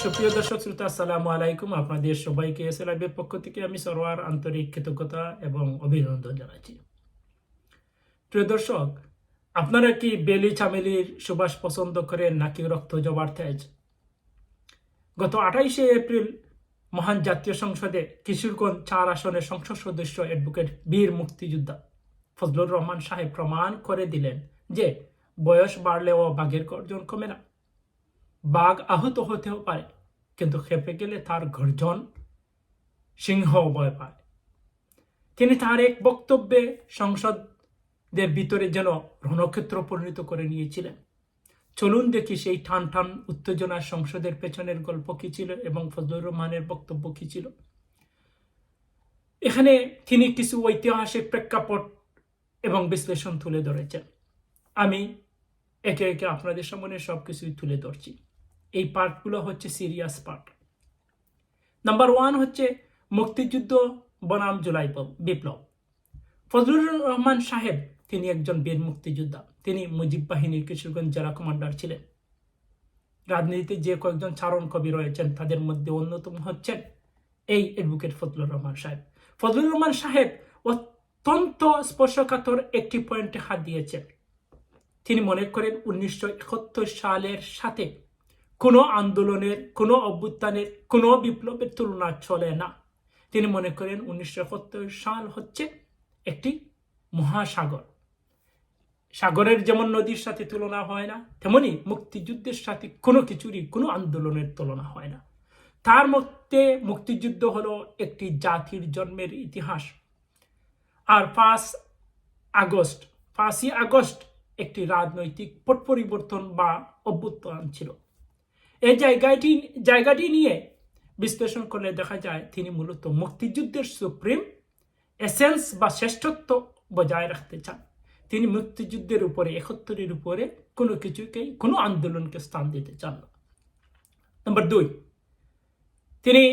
সুপ্রিয় দর্শক শ্রোতা, আসসালামু আলাইকুম। আপনাদের সবাইকে এসএলআইবের পক্ষ থেকে আমি সরওয়ার আন্তরিক কৃতজ্ঞতা এবং অভিনন্দন জানাচ্ছি। প্রিয় দর্শক, আপনারা কি বেলি চামেলির সুবাস পছন্দ করেন নাকি রক্ত জবার তেজ? গত 28শে এপ্রিল মহান জাতীয় সংসদে কিশোরগঞ্জ 4 আসনের সংসদ সদস্য অ্যাডভোকেট বীর মুক্তিযোদ্ধা ফজলুর রহমান সাহেব প্রমাণ করে দিলেন যে বয়স বাড়লেও বাঘের গর্জন কমে না। বাঘ আহত হতেও পারে, কিন্তু খেপে গেলে তার গর্জন সিংহ ভয় পায়। তিনি তার এক বক্তব্যে সংসদের ভিতরে যেন রণক্ষেত্র পরিণত করে নিয়েছিলেন। চলুন দেখি সেই টান টান উত্তেজনার সংসদের পেছনের গল্প কি ছিল এবং ফজলুর রহমানের বক্তব্য কি ছিল। এখানে তিনি কিছু ঐতিহাসিক প্রেক্ষাপট এবং বিশ্লেষণ তুলে ধরেছেন। আমি একে একে আপনাদের সামনে সবকিছুই তুলে ধরছি। এই পার্টগুলো হচ্ছে সিরিয়াস পার্ট। নাম্বার 1 হচ্ছে মুক্তিযুদ্ধ বনাম জুলাই বিপ্লব। ফজলুর রহমান সাহেব তিনি একজন বীর মুক্তিযোদ্ধা। তিনি মুজিব বাহিনীর কিশোরগঞ্জ জেলা কমান্ডার ছিলেন। রাজনীতিতে যে কয়েকজন চারণ কবি রয়েছেন তাদের মধ্যে অন্যতম হচ্ছেন এই অ্যাডভোকেট ফজলুর রহমান সাহেব। ফজলুর রহমান সাহেব অত্যন্ত স্পর্শকাতর একটি পয়েন্টে হাত দিয়েছেন। তিনি মনে করেন 1971 সালের সাথে কোনো আন্দোলনের, কোনো অভ্যুত্থানের, কোনো বিপ্লবের তুলনা চলে না। তিনি মনে করেন 1971 সাল হচ্ছে একটি মহাসাগর। সাগরের যেমন নদীর সাথে তুলনা হয় না, তেমনি মুক্তিযুদ্ধের সাথে কোনো কিছুরই, কোনো আন্দোলনের তুলনা হয় না। তার মধ্যে মুক্তিযুদ্ধ হলো একটি জাতির জন্মের ইতিহাস। আর 5ই আগস্ট একটি রাজনৈতিক পট পরিবর্তন বা অভ্যুত্থান ছিল। এই জায়গাটি নিয়ে বিশ্লেষণ করলে দেখা যায় তিনি মূলত মুক্তিযুদ্ধের সুপ্রিম এসেন্স বা শ্রেষ্ঠত্ব বজায় রাখতে চান। তিনি মুক্তিযুদ্ধের উপরে, 71-এর উপরে কোনো কিছুকেই, কোনো আন্দোলনকে স্থান দিতে চান না। নাম্বার 2, তিনি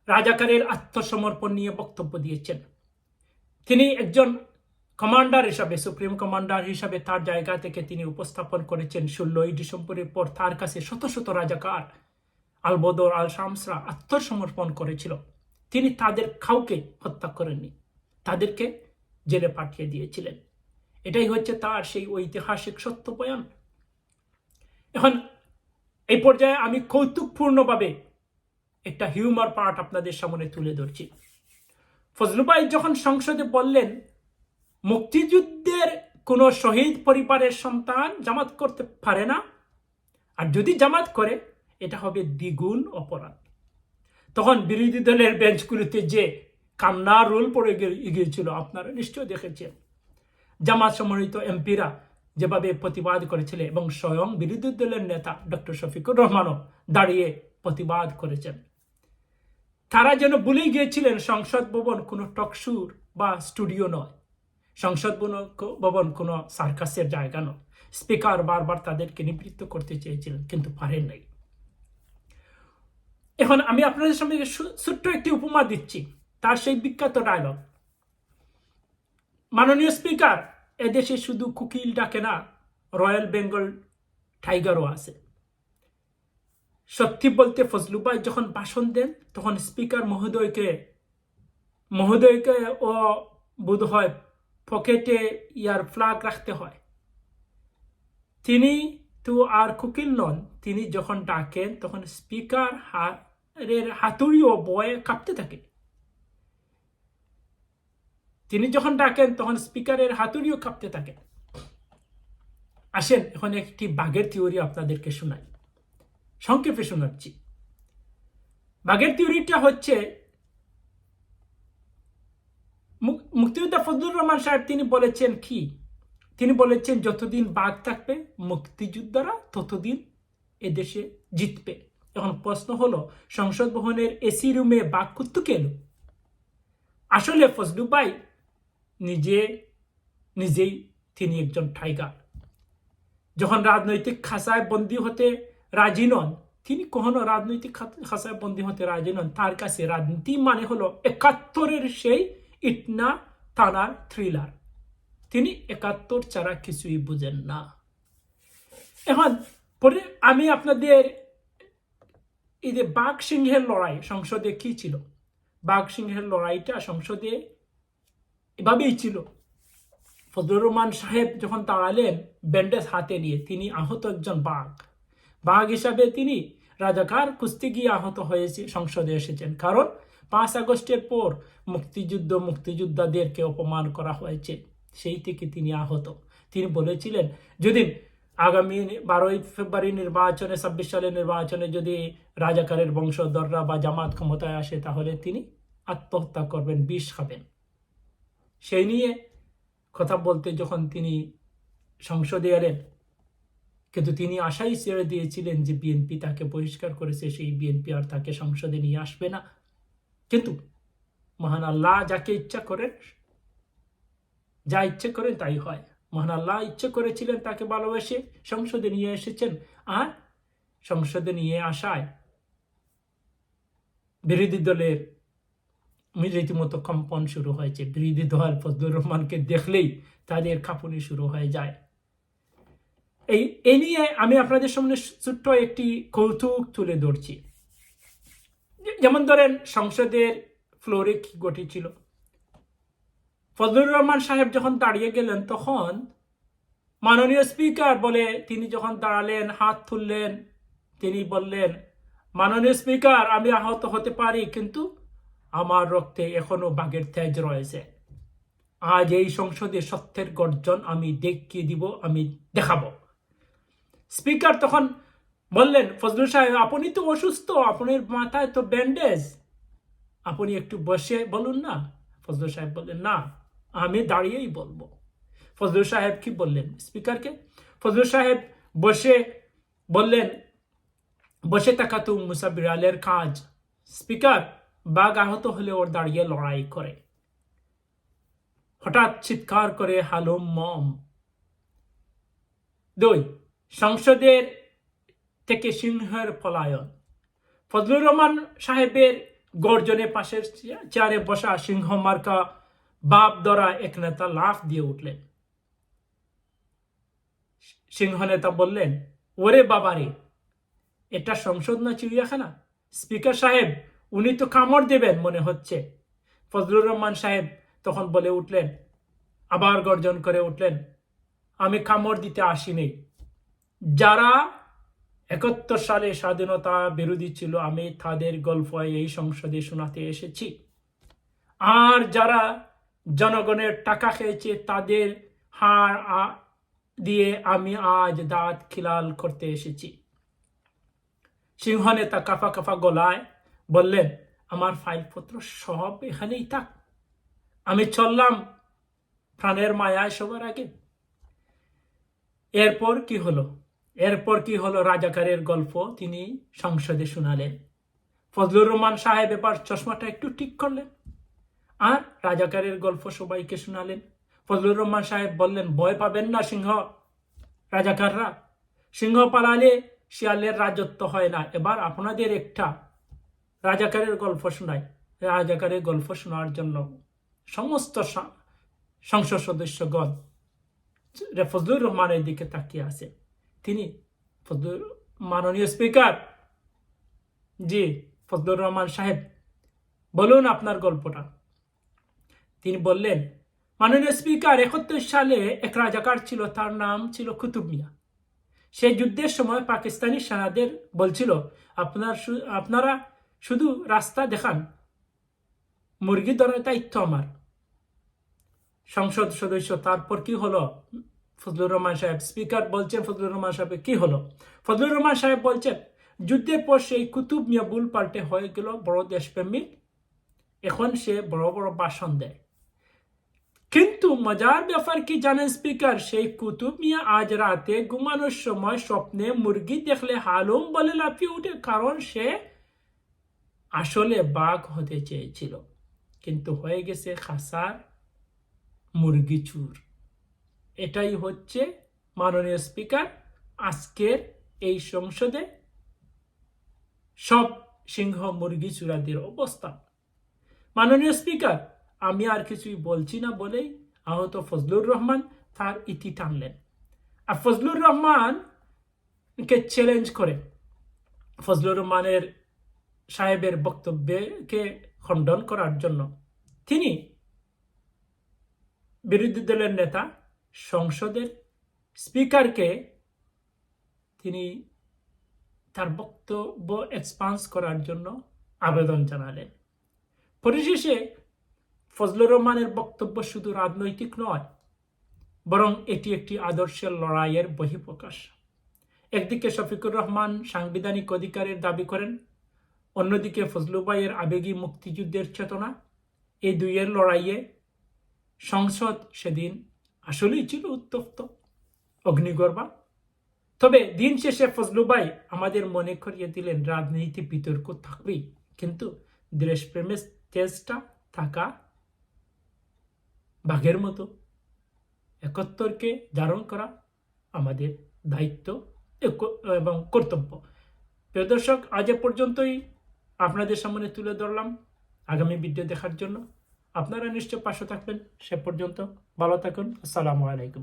রাজাকারের আত্মসমর্পণ নিয়ে বক্তব্য দিয়েছেন। তিনি একজন কমান্ডার হিসাবে, সুপ্রিম কমান্ডার হিসাবে তার জায়গা থেকে তিনি উপস্থাপন করেছেন 16ই ডিসেম্বরের পর তার কাছে শত শত রাজাকার, আলবদর, আল শামসরা আত্মসমর্পণ করেছিল। তিনি তাদের কাউকে হত্যা করেননি, তাদেরকে জেলে পাঠিয়ে দিয়েছিলেন। এটাই হচ্ছে তার সেই ঐতিহাসিক সত্য বয়ান। এখন এই পর্যায়ে আমি কৌতুকপূর্ণভাবে একটা হিউমার পার্ট আপনাদের সামনে তুলে ধরছি। ফজলু ভাই যখন সংসদে বললেন মুক্তিযুদ্ধের কোন শহীদ পরিবারের সন্তান জামাত করতে পারে না, আর যদি জামাত করে এটা হবে দ্বিগুণ অপরাধ, তখন বিরোধী দলের বেঞ্চগুলিতে যে কান্না রোল পড়ে গিয়েছিল আপনারা নিশ্চয় দেখেছেন। জামাত সমন্বিত এমপিরা যেভাবে প্রতিবাদ করেছিলেন এবং স্বয়ং বিরোধী দলের নেতা ডক্টর শফিকুর রহমানও দাঁড়িয়ে প্রতিবাদ করেছেন। তারা যেন ভুলে গিয়েছিলেন সংসদ ভবন কোনো টকশুর বা স্টুডিও নয়, সংসদ ভবন কোনো সার্কাসের জায়গা নয়। স্পিকার বারবার তাদেরকে নিবৃত্ত করতে চেয়েছিলেন, কিন্তু পারেন নাই। এখন আমি আপনাদের সামনে ছোট্ট একটি উপমা দিচ্ছি, তার সেই বিখ্যাত ডায়লগ। মাননীয় স্পিকার, এদেশে শুধু কুকিল ডাকে না, রয়্যাল বেঙ্গল টাইগারও আছে। সত্যি বলতে ফজলু ভাই যখন ভাষণ দেন তখন স্পিকার মহোদয়কে ও বোধ হয় পকেটে ইয়ার ফ্ল্যাগ রাখতে হয়। তিনি তো আর কুকিল নন। তিনি যখন ডাকেন তখন স্পিকার হাতুড়িও বয়ে কাঁপতে থাকে। তিনি যখন ডাকেন তখন স্পিকারের হাতুড়িও কাঁপতে থাকে। আসেন এখন একটি বাঘের থিওরি আপনাদেরকে শোনাই, সংক্ষেপে শোনাচ্ছি। বাঘের থিওরিটা হচ্ছে, মুক্তিযোদ্ধা ফজলুর রহমান সাহেব তিনি বলেছেন কি, তিনি বলেছেন যতদিন বাঘ থাকবে মুক্তিযোদ্ধারা ততদিন এদেশে জিতবে। এখন প্রশ্ন হলো, সংসদ ভবনের এসি রুমে বাঘ কুত্তুকে এলো? আসলে ফজলু ভাই নিজেই তিনি একজন টাইগার। যখন রাজনৈতিক খাঁচায় বন্দী হতে রাজি নন, তিনি কখনো রাজনৈতিক খাঁচায় বন্দী হতে রাজি নন। তার কাছে রাজনীতি মানে হলো 71-এর সেই ইটনা থানার থ্রিলার। তিনি 71 ছাড়া কিছুই বুঝেন না। এখন আমি আপনাদের এই যে বাঘ সিংহের লড়াই সংসদে কি ছিল, বাঘ সিংহের লড়াইটা সংসদে এভাবেই ছিল। ফজলুর রহমান সাহেব যখন দাঁড়ালেন ব্যান্ডেজ হাতে নিয়ে, তিনি আহত একজন বাঘ, বাঘ হিসাবে তিনি রাজাকার কুস্তি গিয়ে আহত হয়েছে সংসদে এসেছেন। কারণ 5 আগস্টের পর মুক্তিযোদ্ধাদেরকে অপমান করা হয়েছে, সেই থেকে তিনি আহত। তিনি বলেছিলেন যদি আগামী 12ই ফেব্রুয়ারি নির্বাচনে, 26 সালের নির্বাচনে যদি রাজাকারের বংশধররা বা জামাত ক্ষমতায় আসে তাহলে তিনি আত্মহত্যা করবেন, বিষ খাবেন। সেই নিয়ে কথা বলতে যখন তিনি সংসদে এলেন, কিন্তু তিনি আশাই ছেড়ে দিয়েছিলেন যে বিএনপি তাকে বহিষ্কার করেছে, সেই বিএনপি আর তাকে সংসদে নিয়ে আসবে না। কিন্তু মহান আল্লাহ যাকে ইচ্ছা করেন, যা ইচ্ছে করেন তাই হয়। মহান আল্লাহ ইচ্ছে করেছিলেন তাকে ভালোবেসে সংসদে নিয়ে এসেছেন, আর সংসদে নিয়ে আসায় বিরোধী দলের রীতিমতো কম্পন শুরু হয়েছে। বিরোধী দল ফজলুর রহমানকে দেখলেই তাদের কাঁপুনি শুরু হয়ে যায়। এই নিয়ে আমি আপনাদের সামনে ছোট্ট একটি কৌতুক তুলে ধরছি। যেমন ধরেন সংসদের ফ্লোরে কি ঘটেছিল। ফজলুর রহমান সাহেব যখন দাঁড়িয়ে গেলেন তখন মাননীয় স্পিকার বলে, তিনি যখন দাঁড়ালেন হাত তুললেন, তিনি বললেন, মাননীয় স্পিকার আমি আহত হতে পারি কিন্তু আমার রক্তে এখনো বাঘের তেজ রয়েছে। আজ এই সংসদে সত্যের গর্জন আমি দেখিয়ে দিব, আমি দেখাবো। স্পিকার তখন বললেন, ফজলুর সাহেব আপনি তো অসুস্থ, আপনার মাথায় তো ব্যান্ডেজ, আপনি একটু বসে বলুন না। ফজলুর সাহেব বললেন, না আমি দাঁড়িয়েই বলবো। ফজলুর সাহেব কি বললেন স্পিকারকে? ফজলুর সাহেব বসে বললেন, বসে থাকা তো মুসা বিড়ালের কাজ। স্পিকার, বাঘ আহত হলে ওর দাঁড়িয়ে লড়াই করে। হঠাৎ চিৎকার করে হালুম মম। 2, সংসদের থেকে সিংহের পলায়ন। ফজলুর রহমান সাহেবের গর্জনে পাশের চেয়ারে বসা সিংহ মার্কা বাপ ধরা এক নেতা লাফ দিয়ে উঠলেন। সিংহ নেতা বললেন, ওরে বাবারে, এটা সংসদ না চিড়িয়াখানা? স্পিকার সাহেব উনি তো কামড় দেবেন মনে হচ্ছে। ফজলুর রহমান সাহেব তখন বলে উঠলেন, আবার গর্জন করে উঠলেন, আমি কামড় দিতে আসিনি। যারা 71 সালে স্বাধীনতা বিরোধী ছিল আমি তাদের গল্প এই সংসদে শোনাতে এসেছি, আর যারা জনগণের টাকা খেয়েছে তাদের হাড় দিয়ে আমি আজ দাঁত খিলাল করতে এসেছি। সিংহ নেতা কাফা কাফা গলায় বললেন, আমার ফাইলপত্র সব এখানেই থাক, আমি চললাম প্রাণের মায়ায় সবার আগে। এরপর কি হলো রাজাকারের গল্প তিনি সংসদে শোনালেন। ফজলুর রহমান সাহেব এবার চশমাটা একটু ঠিক করলেন আর রাজাকারের গল্প সবাইকে শোনালেন। ফজলুর রহমান সাহেব বললেন, ভয় পাবেন না সিংহ রাজাকাররা, সিংহ পালালে শিয়ালের রাজত্ব হয় না। এবার আপনাদের একটা রাজাকারের গল্প শোনাই। রাজাকারের গল্প শোনার জন্য সমস্ত সংসদ সদস্যগণ ফজলুর রহমানের দিকে তাকিয়ে আছে। তিনি মাননীয় স্পিকার, জি ফজলুর রহমান সাহেব বলুন আপনার গল্পটা। তিনি বললেন, মাননীয় স্পিকার 71 সালে এক রাজাকার ছিল, তার নাম ছিল কুতুব মিয়া। সেই যুদ্ধের সময় পাকিস্তানি সেনাদের বলছিল, আপনারা শুধু রাস্তা দেখান, মুরগি ধরার দায়িত্ব আমার। সংসদ সদস্য, তারপর কি হলো? ফজলুর রহমান সাহেব, স্পিকার বলছেন ফজলুর রহমান সাহেব কি হলো? ফজলুর রহমান সাহেব বলছেন, যুদ্ধের পর সেই কুতুব মিয়া ভুল পাল্টে হয়ে গেল বড় দেশপ্রেমিক, এখন সে বড় বড় ভাষণ দেয়। কিন্তু মজার ব্যাপার কি জানেন স্পিকার? সেই কুতুব মিয়া আজ রাতে ঘুমানোর সময় স্বপ্নে মুরগি দেখলে হালুম বলে লাফিয়ে উঠে, কারণ সে আসলে বাঘ হতে চেয়েছিল কিন্তু হয়ে গেছে খাসার মুরগি চুর। এটাই হচ্ছে মাননীয় স্পিকার আজকের এই সংসদে সব সিংহ মুরগি চুরাদের অবস্থা। মাননীয় স্পিকার, আমি আর কিছুই বলছি না বলেই আহত ফজলুর রহমান তার ইতি টানলেন। আর ফজলুর রহমানকে চ্যালেঞ্জ করে ফজলুর রহমানের সাহেবের বক্তব্যকে খণ্ডন করার জন্য তিনি বিরোধী দলের নেতা সংসদের স্পিকারকে তিনি তার বক্তব্য এক্সপান্স করার জন্য আবেদন জানালেন। পরিশেষে ফজলুর রহমানের বক্তব্য শুধু রাজনৈতিক নয়, বরং এটি একটি আদর্শের লড়াইয়ের বহিঃপ্রকাশ। একদিকে শফিকুর রহমান সাংবিধানিক অধিকারের দাবি করেন, অন্যদিকে ফজলু ভাইয়ের আবেগী মুক্তিযুদ্ধের চেতনা। এই দুইয়ের লড়াইয়ে সংসদ সেদিন আসলেই ছিল উত্তপ্ত, অগ্নিগর্ভা। তবে দিন শেষে ফজলু ভাই আমাদের মনে করিয়ে দিলেন, রাজনীতি বিতর্ক থাকবেই, কিন্তু দেশপ্রেমের তেজটা থাকা বাঘের মতো। একাত্তরকে ধারণ করা আমাদের দায়িত্ব এবং কর্তব্য। প্রিয় দর্শক, আজ পর্যন্তই আপনাদের সামনে তুলে ধরলাম। আগামী ভিডিও দেখার জন্য আপনারা নিশ্চয় পাশে থাকবেন। সে পর্যন্ত ভালো থাকুন। আসসালামু আলাইকুম।